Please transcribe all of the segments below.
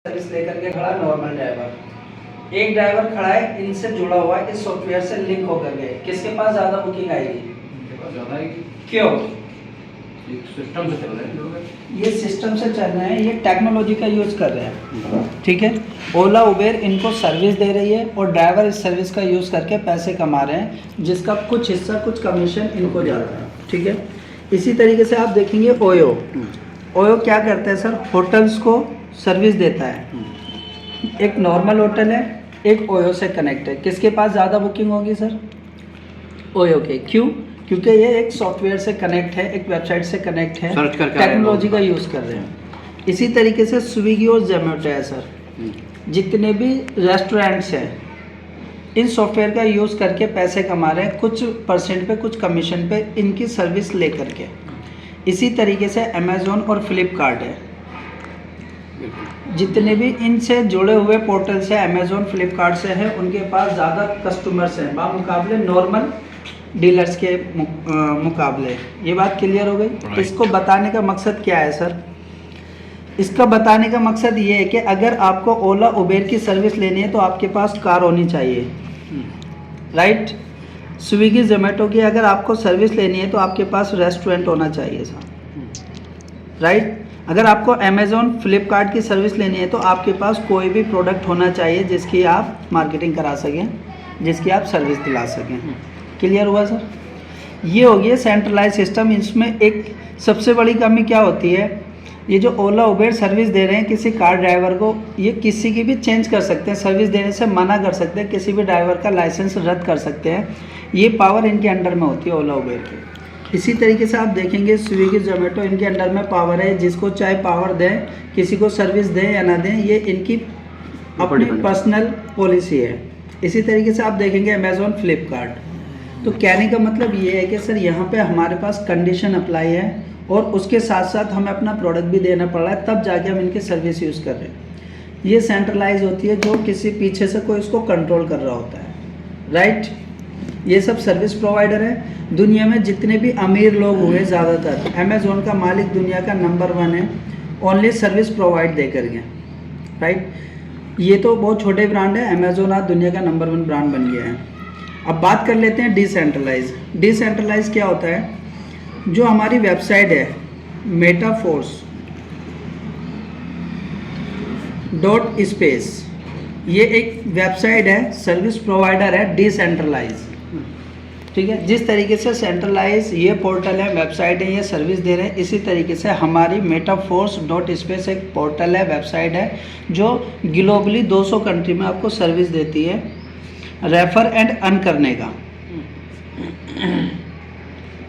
Service लेकर के खड़ा नॉर्मल ड्राइवर, एक ड्राइवर खड़ा है इनसे जुड़ा हुआ है, इस सॉफ्टवेयर से लिंक होकर के किसके पास ज़्यादा बुकिंग आएगी? इनके पास ज़्यादा आएगी। क्यों? ये सिस्टम से चल रहे हैं लोग। ये सिस्टम से चल रहे हैं, ये टेक्नोलॉजी का यूज़ कर रहे हैं, ठीक है। ओला उबेर इनको सर्विस दे रही है और ड्राइवर इस सर्विस का यूज़ करके पैसे कमा रहे हैं, जिसका कुछ हिस्सा कुछ कमीशन इनको जाता है, ठीक है। इसी तरीके से आप देखेंगे ओयो, ओयो क्या करता है सर? होटल्स को सर्विस देता है। एक नॉर्मल होटल है, एक ओयो से कनेक्ट है, किसके पास ज़्यादा बुकिंग होगी सर? ओयो के। क्यों? क्योंकि ये एक सॉफ्टवेयर से कनेक्ट है, एक वेबसाइट से कनेक्ट है, टेक्नोलॉजी का यूज़ कर रहे हैं। इसी तरीके से स्विगी और जोमेटो है सर, जितने भी रेस्टोरेंट्स हैं इन सॉफ्टवेयर का यूज़ करके पैसे कमा रहे हैं, कुछ परसेंट पे, कुछ कमीशन पे इनकी सर्विस ले करके। इसी तरीके से अमेज़ॉन और फ्लिपकार्ट है, जितने भी इनसे जुड़े हुए पोर्टल्स हैं, अमेज़ॉन फ्लिपकार्ट से है, उनके पास ज़्यादा कस्टमर्स हैं बामुकाबले नॉर्मल डीलर्स के मुकाबले। ये बात क्लियर हो गई। इसको बताने का मकसद क्या है सर? इसका बताने का मकसद ये है कि अगर आपको ओला उबेर की सर्विस लेनी है तो आपके पास कार होनी चाहिए, राइट। स्विगी जोमेटो की अगर आपको सर्विस लेनी है तो आपके पास रेस्टोरेंट होना चाहिए सर, राइट। अगर आपको अमेज़ॉन फ्लिपकार्ट की सर्विस लेनी है तो आपके पास कोई भी प्रोडक्ट होना चाहिए जिसकी आप मार्केटिंग करा सकें, जिसकी आप सर्विस दिला सकें। क्लियर हुआ सर? ये हो गया सेंट्रलाइज सिस्टम। इसमें एक सबसे बड़ी कमी क्या होती है? ये जो ओला उबेर सर्विस दे रहे हैं किसी कार ड्राइवर को, ये किसी की भी चेंज कर सकते हैं, सर्विस देने से मना कर सकते हैं, किसी भी ड्राइवर का लाइसेंस रद्द कर सकते हैं। ये पावर इनके अंडर में होती है ओला उबेर की। इसी तरीके से आप देखेंगे स्विगी जोमेटो इनके अंडर में पावर है, जिसको चाहे पावर दें, किसी को सर्विस दें या ना दें, ये इनकी अपनी पर्सनल पॉलिसी है। इसी तरीके से आप देखेंगे अमेज़ॉन फ्लिपकार्ट। तो कहने का मतलब ये है कि सर यहाँ पे हमारे पास कंडीशन अप्लाई है और उसके साथ साथ हमें अपना प्रोडक्ट भी देना पड़ रहा है, तब जाके हम इनकी सर्विस यूज़ कर रहे हैं। ये सेंट्रलाइज होती है, जो किसी पीछे से कोई इसको कंट्रोल कर रहा होता है, राइट। ये सब सर्विस प्रोवाइडर है। दुनिया में जितने भी अमीर लोग हुए ज़्यादातर, अमेज़ॉन का मालिक दुनिया का नंबर 1 है, ओनली सर्विस प्रोवाइड दे करके, राइट। ये तो बहुत छोटे ब्रांड है, अमेज़ॉन आज दुनिया का नंबर 1 ब्रांड बन गया है। अब बात कर लेते हैं डिसेंट्रलाइज। डिसेंट्रलाइज क्या होता है? जो हमारी वेबसाइट है metaforce.space, ये एक वेबसाइट है, सर्विस प्रोवाइडर है डिसेंट्रलाइज, ठीक है। जिस तरीके से सेंट्रलाइज ये पोर्टल है, वेबसाइट है, ये सर्विस दे रहे हैं, इसी तरीके से हमारी metaforce.space एक पोर्टल है, वेबसाइट है, जो ग्लोबली 200 कंट्री में आपको सर्विस देती है रेफर एंड अर्न करने का।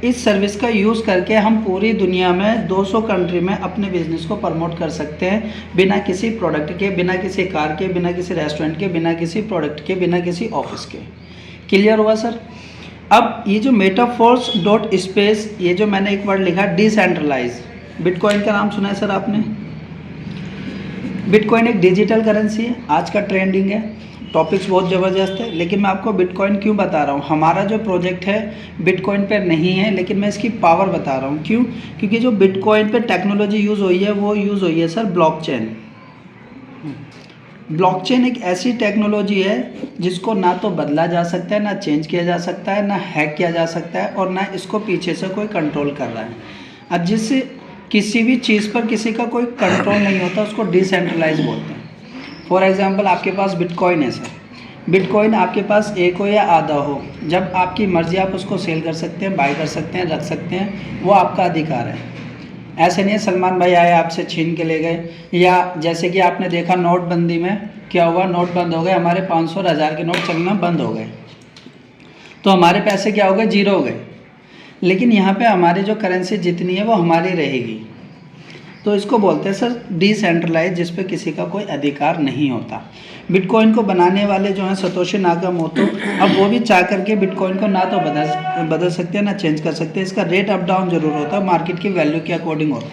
इस सर्विस का यूज़ करके हम पूरी दुनिया में 200 कंट्री में अपने बिजनेस को प्रमोट कर सकते हैं, बिना किसी प्रोडक्ट के, बिना किसी कार के, बिना किसी रेस्टोरेंट के, बिना किसी प्रोडक्ट के, बिना किसी ऑफिस के। क्लियर हुआ सर? अब ये जो metaforce.space, ये जो मैंने एक वर्ड लिखा डिसेंट्रलाइज, बिटकॉइन का नाम सुना है सर आपने? बिटकॉइन एक डिजिटल करेंसी है, आज का ट्रेंडिंग है, टॉपिक्स बहुत ज़बरदस्त है, लेकिन मैं आपको बिटकॉइन क्यों बता रहा हूँ? हमारा जो प्रोजेक्ट है बिटकॉइन पे नहीं है, लेकिन मैं इसकी पावर बता रहा हूँ। क्यों? क्योंकि जो बिटकॉइन पे टेक्नोलॉजी यूज़ हुई है वो यूज़ हुई है सर ब्लॉकचेन। ब्लॉकचेन एक ऐसी टेक्नोलॉजी है जिसको ना तो बदला जा सकता है, ना चेंज किया जा सकता है, ना हैक किया जा सकता है, और ना इसको पीछे से कोई कंट्रोल कर रहा है। अब जिससे किसी भी चीज़ पर किसी का कोई कंट्रोल नहीं होता, उसको डिसेंट्रलाइज बोलते हैं। फॉर एग्जांपल आपके पास बिटकॉइन है सर, बिटकॉइन आपके पास एक हो या आधा हो, जब आपकी मर्ज़ी आप उसको सेल कर सकते हैं, बाय कर सकते हैं, रख सकते हैं, वो आपका अधिकार है। ऐसे नहीं है सलमान भाई आए आपसे छीन के ले गए, या जैसे कि आपने देखा नोटबंदी में क्या हुआ, नोट बंद हो गए, हमारे 500 और 1000 के नोट चलना बंद हो गए, तो हमारे पैसे क्या हो गए? जीरो हो गए। लेकिन यहाँ पे हमारी जो करेंसी जितनी है वो हमारी रहेगी। तो इसको बोलते हैं सर डिसेंट्रलाइज, जिस पे किसी का कोई अधिकार नहीं होता। बिटकॉइन को बनाने वाले जो हैं सतोशी नाकामोटो, अब वो भी चाह करके बिटकॉइन को ना तो बदल सकते हैं, ना चेंज कर सकते हैं। इसका रेट अप डाउन जरूर होता है, मार्केट की वैल्यू के अकॉर्डिंग होता है,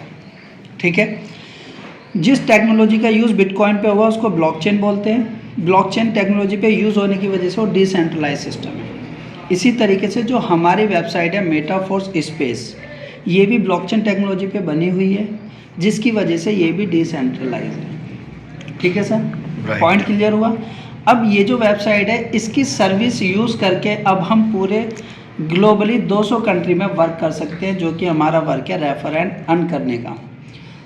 ठीक है। जिस टेक्नोलॉजी का यूज़ बिटकॉइन पे हुआ उसको ब्लॉकचेन बोलते हैं। ब्लॉकचेन टेक्नोलॉजी पे यूज़ होने की वजह से वो डिसेंट्रलाइज सिस्टम है। इसी तरीके से जो हमारी वेबसाइट है मेटाफोर्स स्पेस, ये भी ब्लॉकचेन टेक्नोलॉजी पे बनी हुई है, जिसकी वजह से ये भी डिसेंट्रलाइज है। ठीक है सर, Right. पॉइंट क्लियर हुआ। अब ये जो वेबसाइट है इसकी सर्विस यूज़ करके अब हम पूरे ग्लोबली 200 कंट्री में वर्क कर सकते हैं, जो कि हमारा वर्क है रेफर एंड अर्न करने का।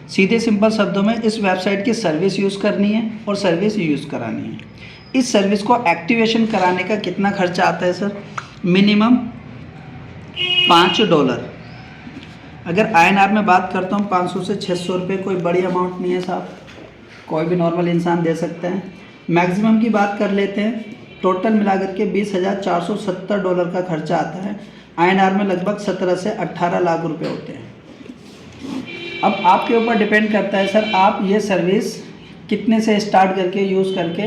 सीधे सिंपल शब्दों में इस वेबसाइट की सर्विस यूज़ करनी है और सर्विस यूज़ करानी है। इस सर्विस को एक्टिवेशन कराने का कितना खर्चा आता है सर? मिनिमम $5। अगर INR में बात करता हूँ 500 से 600 रुपये कोई बड़ी अमाउंट नहीं है साहब, कोई भी नॉर्मल इंसान दे सकता है। मैक्सिमम की बात कर लेते हैं, टोटल मिलाकर के $20,470 का खर्चा आता है। INR में लगभग 17 से 18 लाख रुपए होते हैं। अब आपके ऊपर डिपेंड करता है सर, आप ये सर्विस कितने से स्टार्ट करके यूज़ करके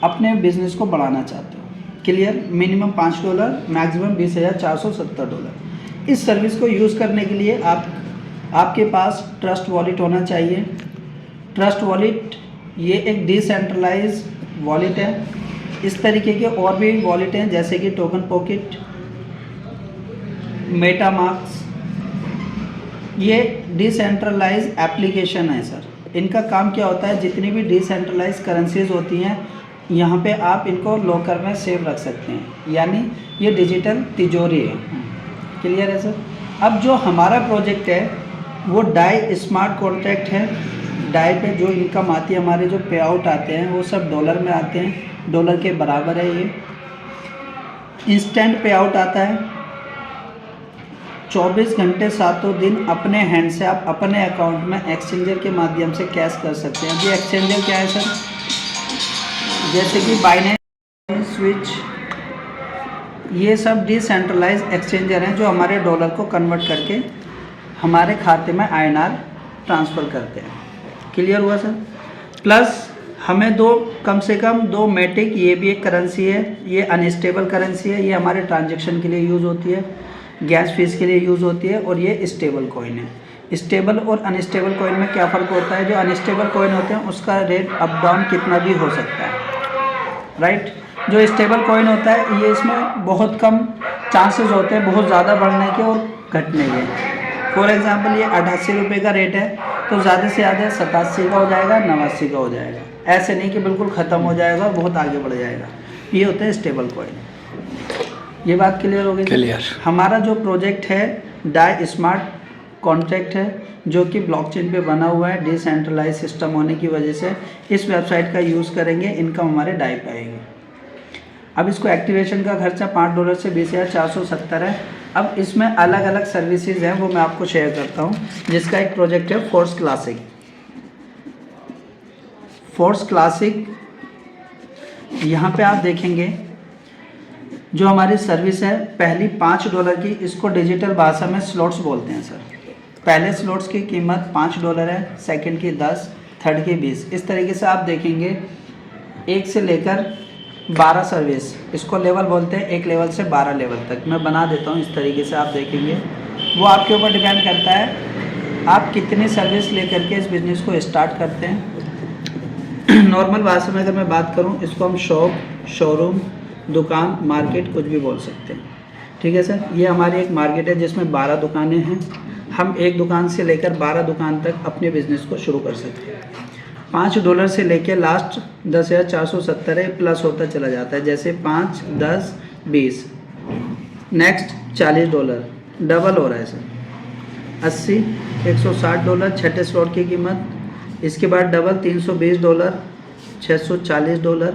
अपने बिजनेस को बढ़ाना चाहते हो। क्लियर? Minimum $5, maximum $20,470। इस सर्विस को यूज़ करने के लिए आपके पास ट्रस्ट वॉलेट होना चाहिए। ट्रस्ट वॉलेट ये एक डिसेंट्रलाइज वॉलेट है। इस तरीके के और भी वॉलेट हैं जैसे कि टोकन पॉकेट, मेटामास्क, ये डिसेंट्रलाइज एप्लीकेशन है सर। इनका काम क्या होता है, जितनी भी डिसेंट्रलाइज करेंसीज होती हैं यहाँ पे आप इनको लॉकर में सेव रख सकते हैं, यानी ये डिजिटल तिजोरी है। क्लियर है सर? अब जो हमारा प्रोजेक्ट है वो डाई स्मार्ट कॉन्ट्रैक्ट है। डाई पे जो इनकम आती है, हमारे जो पे आउट आते हैं वो सब डॉलर में आते हैं, डॉलर के बराबर है। ये इंस्टेंट पे आउट आता है, 24 घंटे 7 दिन अपने हैंड से आप अपने अकाउंट में एक्सचेंजर के माध्यम से कैश कर सकते हैं। ये एक्सचेंजर क्या है सर? जैसे कि बाइनेंस, स्विच, ये सब डिसेंट्रलाइज एक्सचेंजर हैं जो हमारे डॉलर को कन्वर्ट करके हमारे खाते में INR ट्रांसफ़र करते हैं। क्लियर हुआ सर? प्लस हमें कम से कम दो मैटिक, ये भी एक करेंसी है, ये अनस्टेबल करेंसी है, ये हमारे ट्रांजैक्शन के लिए यूज़ होती है, गैस फीस के लिए यूज़ होती है, और ये स्टेबल कॉइन है। स्टेबल और अनस्टेबल कॉइन में क्या फ़र्क होता है? जो अनस्टेबल कॉइन होते हैं उसका रेट अप डाउन कितना भी हो सकता है, राइट। जो स्टेबल कॉइन होता है ये इसमें बहुत कम चांसेस होते हैं बहुत ज़्यादा बढ़ने के और घटने के। फॉर एग्जांपल ये 88 रुपये का रेट है तो ज़्यादा से ज़्यादा 87 का हो जाएगा, 89 का हो जाएगा। ऐसे नहीं कि बिल्कुल ख़त्म हो जाएगा और बहुत आगे बढ़ जाएगा। ये होते हैं स्टेबल कॉइन। ये बात क्लियर हो गई? क्लियर। हमारा जो प्रोजेक्ट है डाई स्मार्ट कॉन्ट्रैक्ट है, जो कि ब्लॉकचेन पे बना हुआ है। डिसेंट्रलाइज सिस्टम होने की वजह से इस वेबसाइट का यूज़ करेंगे, इनकम हमारे डाई पे आएगी। अब इसको एक्टिवेशन का खर्चा $5 से 20,470 है। अब इसमें अलग अलग सर्विसेज हैं, वो मैं आपको शेयर करता हूँ। जिसका एक प्रोजेक्ट है फोर्स क्लासिक। फोर्स क्लासिक यहाँ पे आप देखेंगे जो हमारी सर्विस है, पहली $5 की, इसको डिजिटल भाषा में स्लॉट्स बोलते हैं सर। पहले स्लॉट्स की कीमत $5 है, सेकंड की 10, थर्ड की 20। इस तरीके से आप देखेंगे 1 से लेकर 12 सर्विस, इसको लेवल बोलते हैं, 1 लेवल से 12 लेवल तक मैं बना देता हूँ। इस तरीके से आप देखेंगे, वो आपके ऊपर डिपेंड करता है आप कितनी सर्विस लेकर के इस बिज़नेस को स्टार्ट करते हैं। नॉर्मल भाषा में अगर मैं बात करूँ, इसको हम शॉप, शोरूम, दुकान, मार्केट कुछ भी बोल सकते हैं। ठीक है सर? ये हमारी एक मार्केट है जिसमें 12 दुकानें हैं। हम एक दुकान से लेकर 12 दुकान तक अपने बिज़नेस को शुरू कर सकते हैं। $5 से लेकर लास्ट 10,470 है, प्लस होता चला जाता है। जैसे 5, 10, 20, नेक्स्ट $40 डबल हो रहा है सर। 80, $160 छठे स्लॉट की कीमत। इसके बाद डबल $320, $640,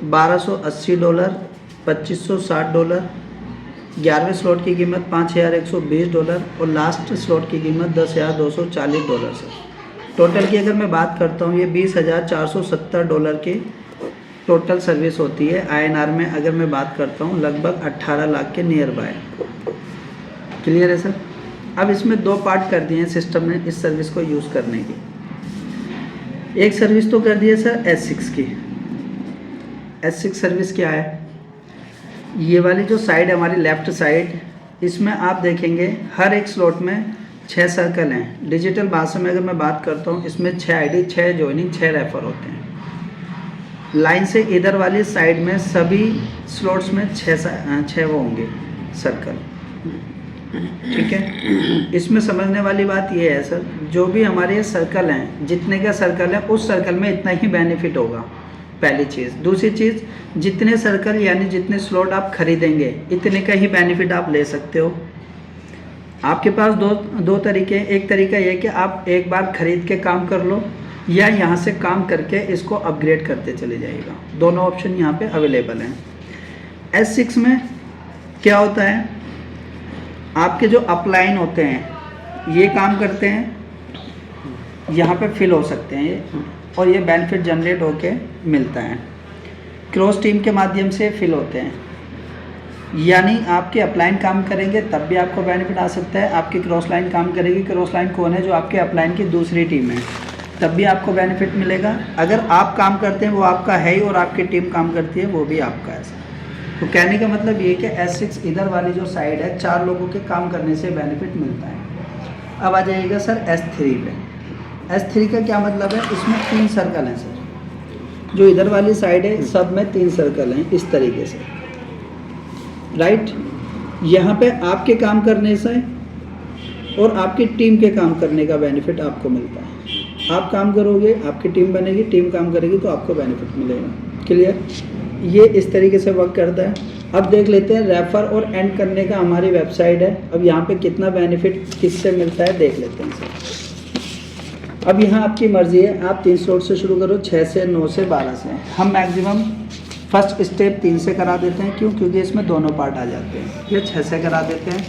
$1,280, $2,560, 11वें स्लॉट की कीमत $5,120 और लास्ट स्लॉट की कीमत $10,240 सर। टोटल की अगर मैं बात करता हूँ, ये $20,470 की टोटल सर्विस होती है। INR में अगर मैं बात करता हूँ लगभग 18 लाख के नियर बाय। क्लियर है सर? अब इसमें 2 पार्ट कर दिए हैं सिस्टम ने इस सर्विस को यूज़ करने की। एक सर्विस तो कर दी है सर S6 की। S6 सर्विस क्या है? ये वाली जो साइड है हमारी लेफ़्ट साइड, इसमें आप देखेंगे हर एक स्लॉट में 6 सर्कल हैं। डिजिटल भाषा में अगर मैं बात करता हूँ, इसमें 6 ID, 6 ज्वाइनिंग, 6 रेफर होते हैं। लाइन से इधर वाली साइड में सभी स्लॉट्स में 6 वो होंगे सर्कल। ठीक है। इसमें समझने वाली बात ये है सर, जो भी हमारे सर्कल हैं, जितने का सर्कल है उस सर्कल में इतना ही बेनिफिट होगा, पहली चीज़। दूसरी चीज़, जितने सर्कल यानी जितने स्लॉट आप खरीदेंगे इतने का ही बेनिफिट आप ले सकते हो। आपके पास दो तरीके हैं। एक तरीका ये कि आप एक बार खरीद के काम कर लो, या यहाँ से काम करके इसको अपग्रेड करते चले जाइएगा। दोनों ऑप्शन यहाँ पे अवेलेबल हैं। S6 में क्या होता है, आपके जो अपलाइन होते हैं ये काम करते हैं, यहाँ पे फिल हो सकते हैं ये, और ये बेनिफिट जनरेट होके मिलता है। क्रॉस टीम के माध्यम से फिल होते हैं, यानी आपके अपलाइन काम करेंगे तब भी आपको बेनिफिट आ सकता है। आपकी क्रॉस लाइन काम करेगी, क्रॉस लाइन कौन है, जो आपके अपलाइन की दूसरी टीम है, तब भी आपको बेनिफिट मिलेगा। अगर आप काम करते हैं वो आपका है ही, और आपकी टीम काम करती है वो भी आपका है। तो कहने का मतलब ये कि S6 इधर वाली जो साइड है, 4 लोगों के काम करने से बेनिफिट मिलता है। अब आ जाइएगा सर S3 पे। S3 का क्या मतलब है, इसमें 3 सर्कल हैं सर। जो इधर वाली साइड है सब में 3 सर्कल हैं इस तरीके से, राइट। यहाँ पे आपके काम करने से और आपकी टीम के काम करने का बेनिफिट आपको मिलता है। आप काम करोगे, आपकी टीम बनेगी, टीम काम करेगी तो आपको बेनिफिट मिलेगा। क्लियर, ये इस तरीके से वर्क करता है। अब देख लेते हैं रेफर और एंड करने का हमारी वेबसाइट है। अब यहाँ पे कितना बेनिफिट किससे मिलता है देख लेते हैं सर। अब यहाँ आपकी मर्जी है, आप 3 स्लॉट से शुरू करो, 6 से, 9 से, 12 से। हम मैक्सिमम फर्स्ट स्टेप 3 से करा देते हैं। क्यों? क्योंकि इसमें दोनों पार्ट आ जाते हैं। ये 6 से करा देते हैं।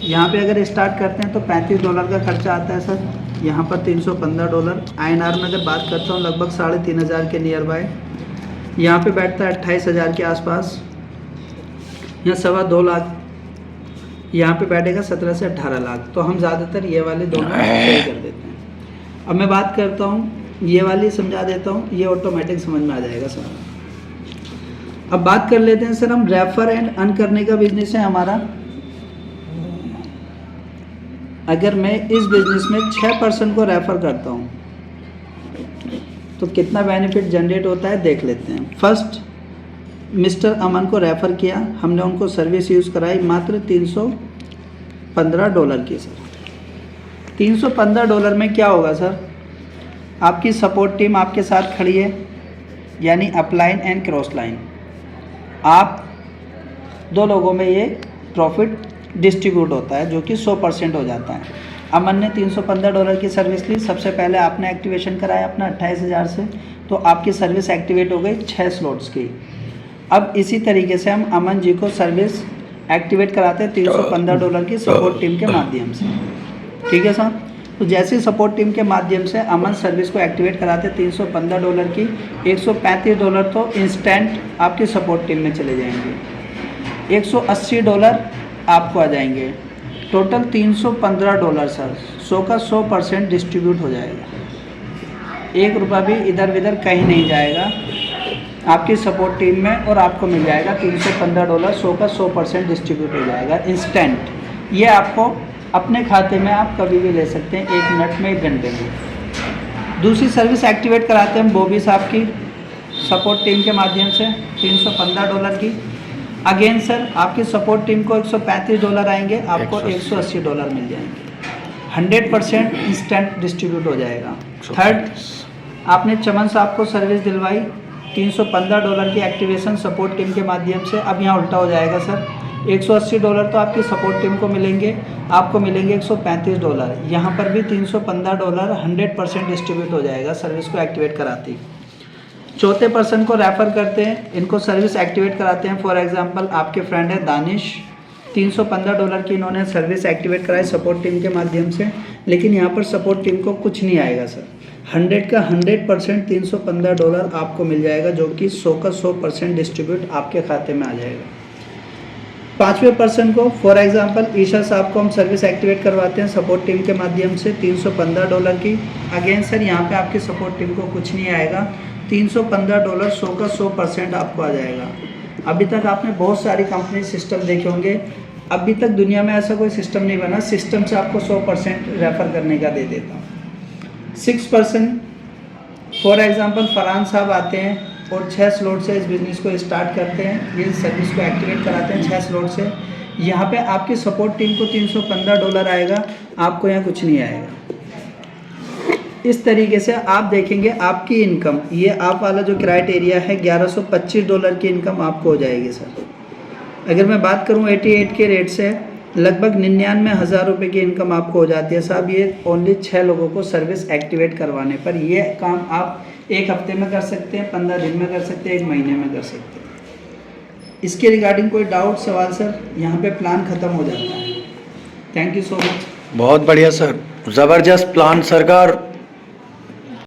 यहाँ पे अगर स्टार्ट करते हैं तो $35 का खर्चा आता है सर। यहाँ पर $315 INR में अगर बात करता हूँ लगभग 3,500 के नियर बाय। यहाँ पे बैठता है 28,000 के आसपास, यहाँ 2.25 लाख, यहाँ पे बैठेगा 17 से 18 लाख। तो हम ज़्यादातर ये वाले दोनों सही कर देते हैं। अब मैं बात करता हूँ, ये वाली समझा देता हूँ, ये ऑटोमेटिक समझ में आ जाएगा सर। अब बात कर लेते हैं सर, हम रेफर एंड अर्न करने का बिजनेस है हमारा। अगर मैं इस बिजनेस में 6 पर्सन को रेफर करता हूँ तो कितना बेनिफिट जनरेट होता है देख लेते हैं। फर्स्ट, मिस्टर अमन को रेफ़र किया, हमने उनको सर्विस यूज़ कराई मात्र $315 की सर। $315 में क्या होगा सर, आपकी सपोर्ट टीम आपके साथ खड़ी है, यानी अपलाइन एंड क्रॉस लाइन। आप 2 लोगों में ये प्रॉफिट डिस्ट्रीब्यूट होता है, जो कि 100% हो जाता है। अमन ने $315 की सर्विस ली। सबसे पहले आपने एक्टिवेशन कराया अपना 28,000 से, तो आपकी सर्विस एक्टिवेट हो गई 6 स्लॉट्स की। अब इसी तरीके से हम अमन जी को सर्विस एक्टिवेट कराते हैं $315 की सपोर्ट टीम के माध्यम से। ठीक है सर। तो जैसे सपोर्ट टीम के माध्यम से अमन सर्विस को एक्टिवेट कराते हैं $315 की, $135 तो इंस्टेंट आपकी सपोर्ट टीम में चले जाएंगे, $180 आपको आ जाएंगे। Total $315 sir. 100 का 100% डिस्ट्रीब्यूट हो जाएगा। 1 रुपया भी इधर उधर कहीं नहीं जाएगा आपकी सपोर्ट टीम में, और आपको मिल जाएगा $315। 100 का 100% डिस्ट्रीब्यूट हो जाएगा इंस्टेंट। ये आपको अपने खाते में आप कभी भी ले सकते हैं, 1 मिनट में, 1 घंटे में। दूसरी सर्विस एक्टिवेट कराते हैं हम बॉबी साहब की सपोर्ट टीम के माध्यम से $315 की। अगेन सर आपकी सपोर्ट टीम को $135 आएंगे, आपको $180 मिल जाएंगे। 100% इंस्टेंट डिस्ट्रीब्यूट हो जाएगा। थर्ड, आपने चमन साहब को सर्विस दिलवाई $315 की एक्टिवेशन सपोर्ट टीम के माध्यम से। अब यहाँ उल्टा हो जाएगा सर, $180 तो आपकी सपोर्ट टीम को मिलेंगे, आपको मिलेंगे $135। यहाँ पर भी $315 100% डिस्ट्रीब्यूट हो जाएगा सर्विस को एक्टिवेट कराती। चौथे पर्सन को रेफ़र करते हैं, इनको सर्विस एक्टिवेट कराते हैं। फॉर एग्जांपल आपके फ्रेंड है दानिश, $315 की इन्होंने सर्विस एक्टिवेट कराई सपोर्ट टीम के माध्यम से, लेकिन यहाँ पर सपोर्ट टीम को कुछ नहीं आएगा सर। 100 का 100% $315 आपको मिल जाएगा, जो कि 100 का 100% डिस्ट्रीब्यूट आपके खाते में आ जाएगा। 5वें पर्सन को फॉर एग्जांपल ईशा साहब को हम सर्विस एक्टिवेट करवाते हैं सपोर्ट टीम के माध्यम से $315 की। अगेन सर यहाँ पे आपकी सपोर्ट टीम को कुछ नहीं आएगा, $315 100 का 100% आपको आ जाएगा। अभी तक आपने बहुत सारी कंपनी सिस्टम देखे होंगे, अभी तक दुनिया में ऐसा कोई सिस्टम नहीं बना सिस्टम से आपको 100% रेफ़र करने का दे देता हूँ। 6 पर्सन फॉर एग्जांपल फरहान साहब आते हैं और 6 स्लॉट से इस बिज़नेस को स्टार्ट करते हैं, ये सर्विस को एक्टिवेट कराते हैं 6 स्लॉट से। यहाँ पे आपकी सपोर्ट टीम को $315 आएगा, आपको यहाँ कुछ नहीं आएगा। इस तरीके से आप देखेंगे आपकी इनकम, ये आप वाला जो क्राइटेरिया है $1125 की इनकम आपको हो जाएगी सर। अगर मैं बात करूँ 88 के रेट से लगभग 99,000 रुपये की इनकम आपको हो जाती है साहब। ये ओनली 6 लोगों को सर्विस एक्टिवेट करवाने पर। ये काम आप 1 हफ्ते में कर सकते हैं, 15 दिन में कर सकते हैं, 1 महीने में कर सकते हैं। इसके रिगार्डिंग कोई डाउट सवाल सर? यहाँ पे प्लान ख़त्म हो जाता है। Thank you so much. बहुत बढ़िया सर, ज़बरदस्त प्लान सरकार।